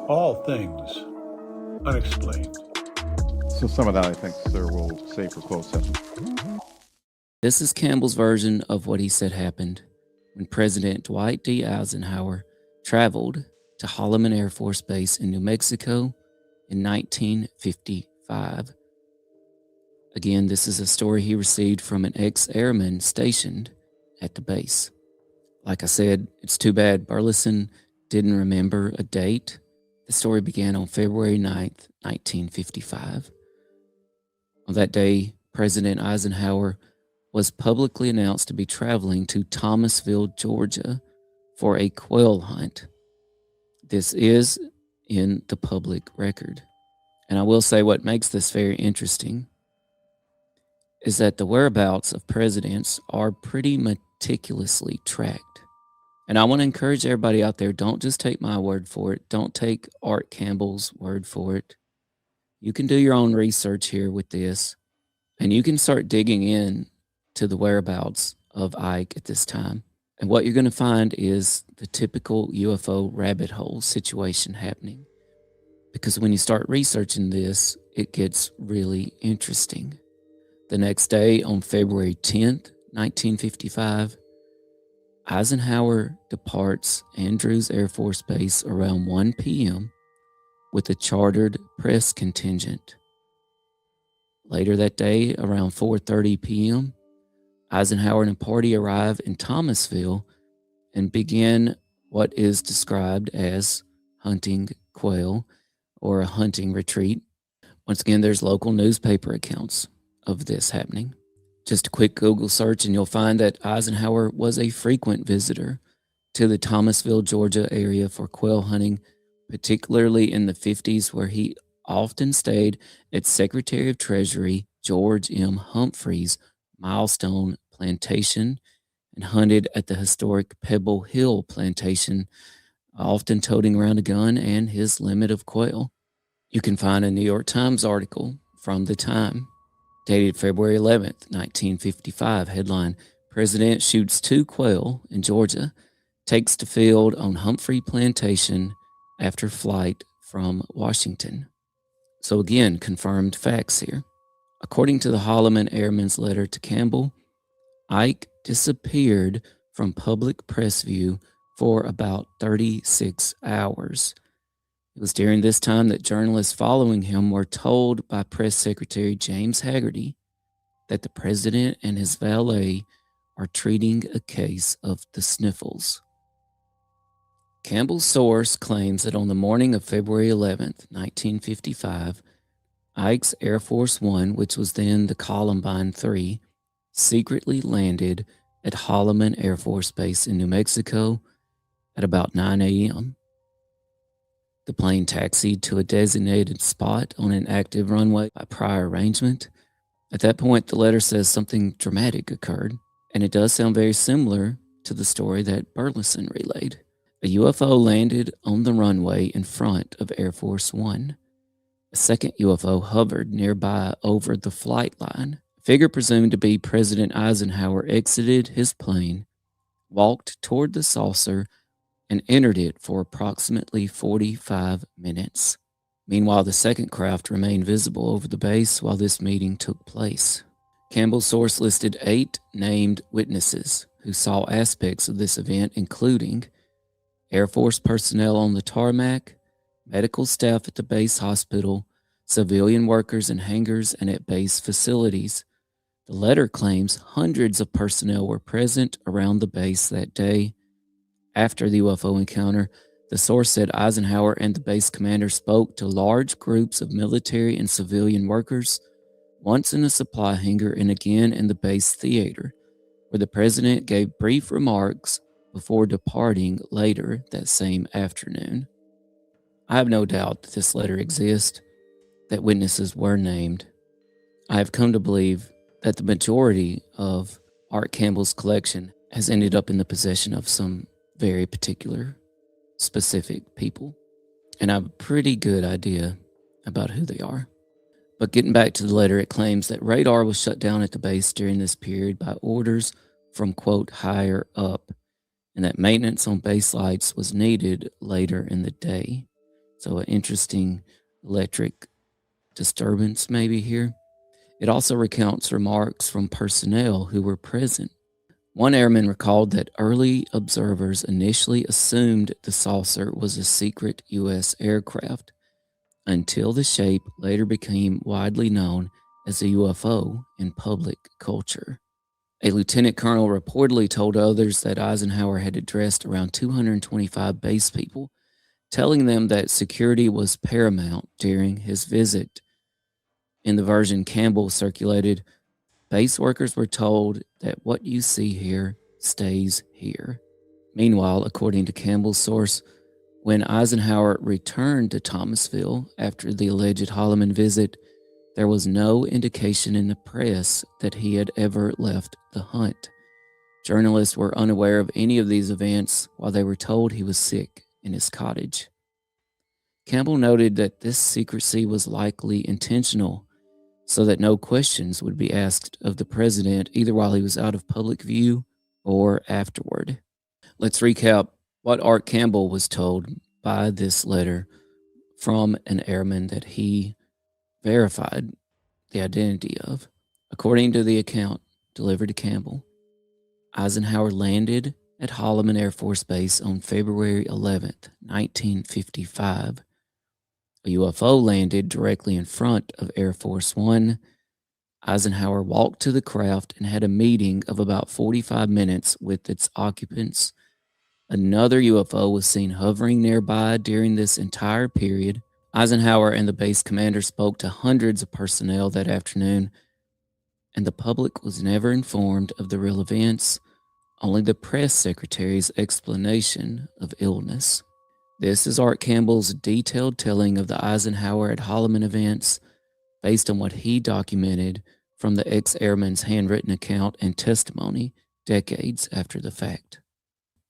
All Things Unexplained. So some of that, I think, sir, we'll save for closed session. This is Campbell's version of what he said happened when President Dwight D. Eisenhower traveled to Holloman Air Force Base in New Mexico in 1955. Again, this is a story he received from an ex-airman stationed at the base. Like I said, it's too bad Burleson didn't remember a date. The story began on February 9th, 1955. On that day, President Eisenhower was publicly announced to be traveling to Thomasville, Georgia for a quail hunt. This is in the public record. And I will say what makes this very interesting is that the whereabouts of presidents are pretty meticulously tracked. And I want to encourage everybody out there, don't just take my word for it. Don't take Art Campbell's word for it. You can do your own research here with this, and you can start digging in to the whereabouts of Ike at this time. And what you're going to find is the typical UFO rabbit hole situation happening. Because when you start researching this, it gets really interesting. The next day, on February 10th, 1955, Eisenhower departs Andrews Air Force Base around 1 p.m. with a chartered press contingent. Later that day, around 4:30 p.m., Eisenhower and a party arrive in Thomasville and begin what is described as hunting quail or a hunting retreat. Once again, there's local newspaper accounts of this happening. Just a quick Google search and you'll find that Eisenhower was a frequent visitor to the Thomasville, Georgia area for quail hunting, particularly in the 50s, where he often stayed at Secretary of Treasury George M. Humphrey's Milestone Plantation and hunted at the historic Pebble Hill Plantation, often toting around a gun and his limit of quail. You can find a New York Times article from the time, dated February 11th, 1955, headline, President shoots 2 quail in Georgia, takes to field on Humphrey Plantation after flight from Washington. So again, confirmed facts here. According to the Holloman Airman's letter to Campbell, Ike disappeared from public press view for about 36 hours. It was during this time that journalists following him were told by Press Secretary James Haggerty that the president and his valet are treating a case of the sniffles. Campbell's source claims that on the morning of February 11th, 1955, Ike's Air Force One, which was then the Columbine 3, secretly landed at Holloman Air Force Base in New Mexico at about 9 a.m. The plane taxied to a designated spot on an active runway by prior arrangement. At that point, the letter says something dramatic occurred, and it does sound very similar to the story that Burleson relayed. A UFO landed on the runway in front of Air Force One. A second UFO hovered nearby over the flight line. A figure presumed to be President Eisenhower exited his plane, walked toward the saucer, and entered it for approximately 45 minutes. Meanwhile, the second craft remained visible over the base while this meeting took place. Campbell's source listed 8 named witnesses who saw aspects of this event, including Air Force personnel on the tarmac, medical staff at the base hospital, civilian workers in hangars and at base facilities. The letter claims hundreds of personnel were present around the base that day. After the UFO encounter, the source said Eisenhower and the base commander spoke to large groups of military and civilian workers, once in a supply hangar and again in the base theater, where the president gave brief remarks before departing later that same afternoon. I have no doubt that this letter exists, that witnesses were named. I have come to believe that the majority of Art Campbell's collection has ended up in the possession of some very particular, specific people. And I have a pretty good idea about who they are. But getting back to the letter, it claims that radar was shut down at the base during this period by orders from, quote, higher up, and that maintenance on base lights was needed later in the day. So an interesting electric disturbance maybe here. It also recounts remarks from personnel who were present. One airman recalled that early observers initially assumed the saucer was a secret U.S. aircraft until the shape later became widely known as a UFO in public culture. A lieutenant colonel reportedly told others that Eisenhower had addressed around 225 base people, telling them that security was paramount during his visit. In the version Campbell circulated, base workers were told that what you see here stays here. Meanwhile, according to Campbell's source, when Eisenhower returned to Thomasville after the alleged Holloman visit, there was no indication in the press that he had ever left the hunt. Journalists were unaware of any of these events while they were told he was sick in his cottage. Campbell noted that this secrecy was likely intentional so that no questions would be asked of the president either while he was out of public view or afterward. Let's recap what Art Campbell was told by this letter from an airman that he verified the identity of. According to the account delivered to Campbell, Eisenhower landed at Holloman Air Force Base on February 11th, 1955. A UFO landed directly in front of Air Force One. Eisenhower walked to the craft and had a meeting of about 45 minutes with its occupants. Another UFO was seen hovering nearby during this entire period. Eisenhower and the base commander spoke to hundreds of personnel that afternoon, and the public was never informed of the real events, only the press secretary's explanation of illness. This is Art Campbell's detailed telling of the Eisenhower at Holloman events based on what he documented from the ex-airman's handwritten account and testimony decades after the fact.